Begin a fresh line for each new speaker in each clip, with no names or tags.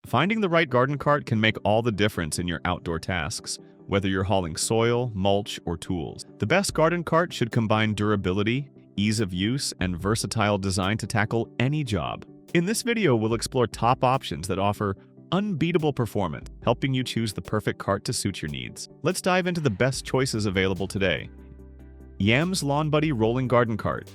Finding the right garden cart can make all the difference in your outdoor tasks, whether you're hauling soil, mulch, or tools. The best garden cart should combine durability, ease of use, and versatile design to tackle any job. In this video, we'll explore top options that offer unbeatable performance, helping you choose the perfect cart to suit your needs. Let's dive into the best choices available today. AMES Lawn Buddy Rolling Garden Cart.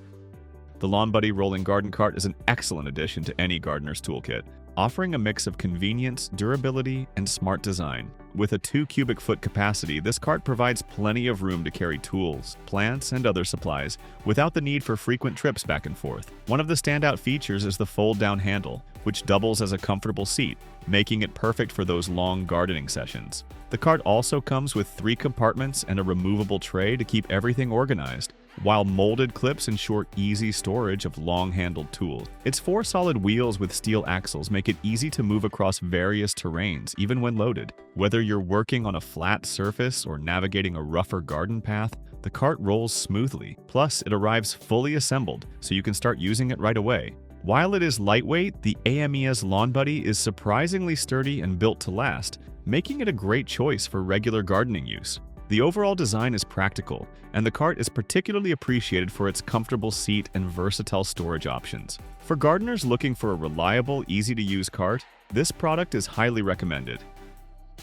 The Lawn Buddy Rolling Garden Cart is an excellent addition to any gardener's toolkit, offering a mix of convenience, durability, and smart design. With a 2 cubic foot capacity, this cart provides plenty of room to carry tools, plants, and other supplies without the need for frequent trips back and forth. One of the standout features is the fold-down handle, which doubles as a comfortable seat, making it perfect for those long gardening sessions. The cart also comes with 3 compartments and a removable tray to keep everything organized, while molded clips ensure easy storage of long-handled tools. Its 4 solid wheels with steel axles make it easy to move across various terrains, even when loaded. Whether you're working on a flat surface or navigating a rougher garden path, the cart rolls smoothly. Plus, it arrives fully assembled, so you can start using it right away. While it is lightweight, the AMES Lawn Buddy is surprisingly sturdy and built to last, making it a great choice for regular gardening use. The overall design is practical, and the cart is particularly appreciated for its comfortable seat and versatile storage options. For gardeners looking for a reliable, easy-to-use cart, this product is highly recommended.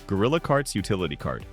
Gorilla Cart's Utility Cart.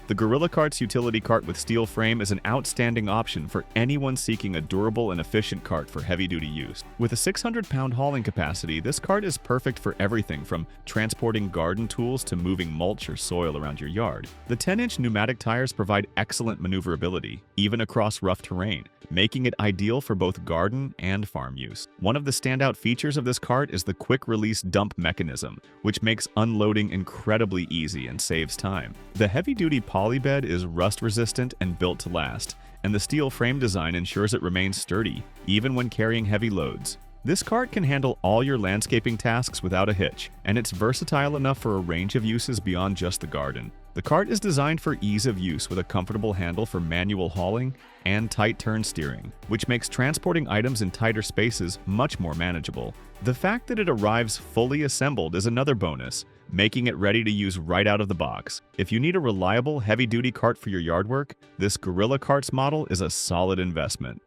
The Gorilla Cart's utility cart with steel frame is an outstanding option for anyone seeking a durable and efficient cart for heavy-duty use. With a 600-pound hauling capacity, this cart is perfect for everything from transporting garden tools to moving mulch or soil around your yard. The 10-inch pneumatic tires provide excellent maneuverability, even across rough terrain, making it ideal for both garden and farm use. One of the standout features of this cart is the quick-release dump mechanism, which makes unloading incredibly easy and saves time. The heavy-duty poly bed is rust-resistant and built to last, and the steel frame design ensures it remains sturdy, even when carrying heavy loads. This cart can handle all your landscaping tasks without a hitch, and it's versatile enough for a range of uses beyond just the garden. The cart is designed for ease of use with a comfortable handle for manual hauling and tight turn steering, which makes transporting items in tighter spaces much more manageable. The fact that it arrives fully assembled is another bonus, making it ready to use right out of the box. If you need a reliable, heavy-duty cart for your yard work, this Gorilla Carts model is a solid investment.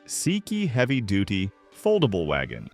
Sekey Heavy-Duty Foldable Wagon.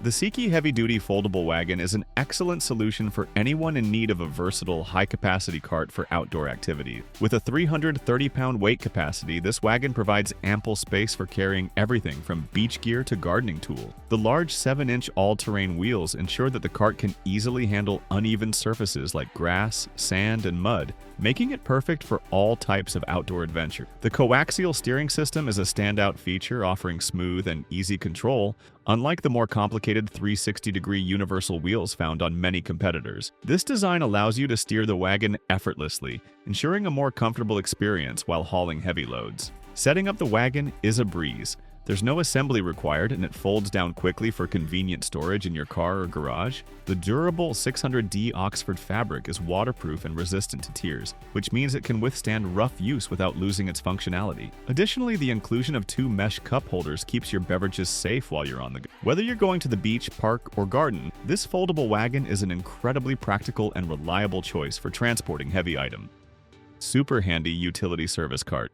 The Sekey Heavy-Duty Foldable Wagon is an excellent solution for anyone in need of a versatile, high-capacity cart for outdoor activity. With a 330-pound weight capacity, this wagon provides ample space for carrying everything from beach gear to gardening tools. The large 7-inch all-terrain wheels ensure that the cart can easily handle uneven surfaces like grass, sand, and mud, making it perfect for all types of outdoor adventure. The coaxial steering system is a standout feature, offering smooth and easy control, unlike the more complicated 360-degree universal wheels found on many competitors. This design allows you to steer the wagon effortlessly, ensuring a more comfortable experience while hauling heavy loads. Setting up the wagon is a breeze. There's no assembly required, and it folds down quickly for convenient storage in your car or garage. The durable 600D Oxford fabric is waterproof and resistant to tears, which means it can withstand rough use without losing its functionality. Additionally, the inclusion of 2 mesh cup holders keeps your beverages safe while you're on the go. Whether you're going to the beach, park, or garden, this foldable wagon is an incredibly practical and reliable choice for transporting heavy items. SuperHandy Utility Service Cart.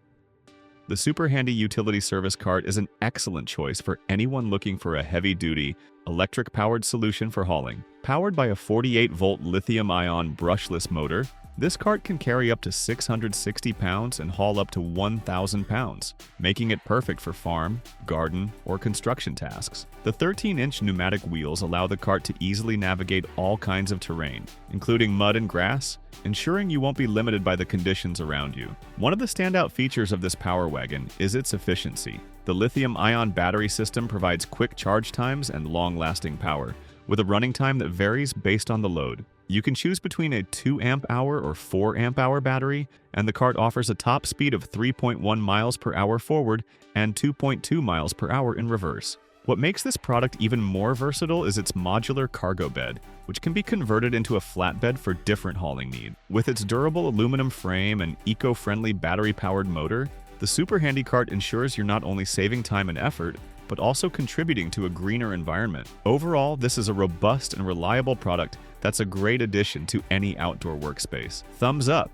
The SuperHandy Utility Service Cart is an excellent choice for anyone looking for a heavy-duty, electric-powered solution for hauling. Powered by a 48-volt lithium-ion brushless motor, this cart can carry up to 660 pounds and haul up to 1,000 pounds, making it perfect for farm, garden, or construction tasks. The 13-inch pneumatic wheels allow the cart to easily navigate all kinds of terrain, including mud and grass, ensuring you won't be limited by the conditions around you. One of the standout features of this power wagon is its efficiency. The lithium-ion battery system provides quick charge times and long-lasting power, with a running time that varies based on the load. You can choose between a 2 amp-hour or 4 amp-hour battery, and the cart offers a top speed of 3.1 miles per hour forward and 2.2 miles per hour in reverse. What makes this product even more versatile is its modular cargo bed, which can be converted into a flatbed for different hauling needs. With its durable aluminum frame and eco-friendly battery-powered motor, the SuperHandy cart ensures you're not only saving time and effort, but also contributing to a greener environment. Overall, this is a robust and reliable product that's a great addition to any outdoor workspace. Thumbs up!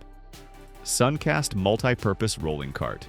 Suncast Multi-Purpose Rolling Cart.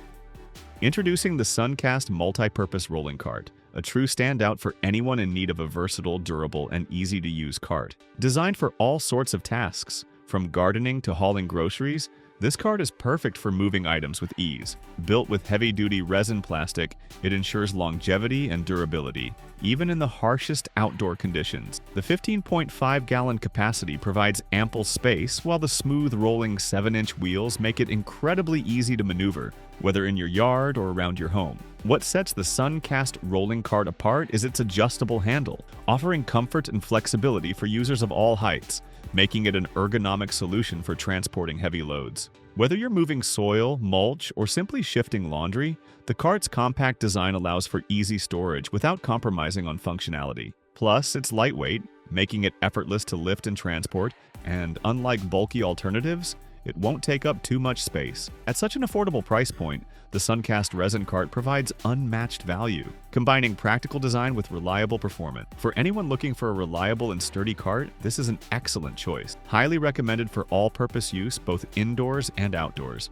Introducing the Suncast Multi-Purpose Rolling Cart, a true standout for anyone in need of a versatile, durable, and easy-to-use cart. Designed for all sorts of tasks, from gardening to hauling groceries, this cart is perfect for moving items with ease. Built with heavy-duty resin plastic, it ensures longevity and durability, even in the harshest outdoor conditions. The 15.5-gallon capacity provides ample space, while the smooth rolling 7-inch wheels make it incredibly easy to maneuver, whether in your yard or around your home. What sets the Suncast rolling cart apart is its adjustable handle, offering comfort and flexibility for users of all heights, making it an ergonomic solution for transporting heavy loads. Whether you're moving soil, mulch, or simply shifting laundry, the cart's compact design allows for easy storage without compromising on functionality. Plus, it's lightweight, making it effortless to lift and transport, and unlike bulky alternatives, it won't take up too much space. At such an affordable price point, the Suncast resin cart provides unmatched value, combining practical design with reliable performance. For anyone looking for a reliable and sturdy cart, this is an excellent choice. Highly recommended for all-purpose use, both indoors and outdoors.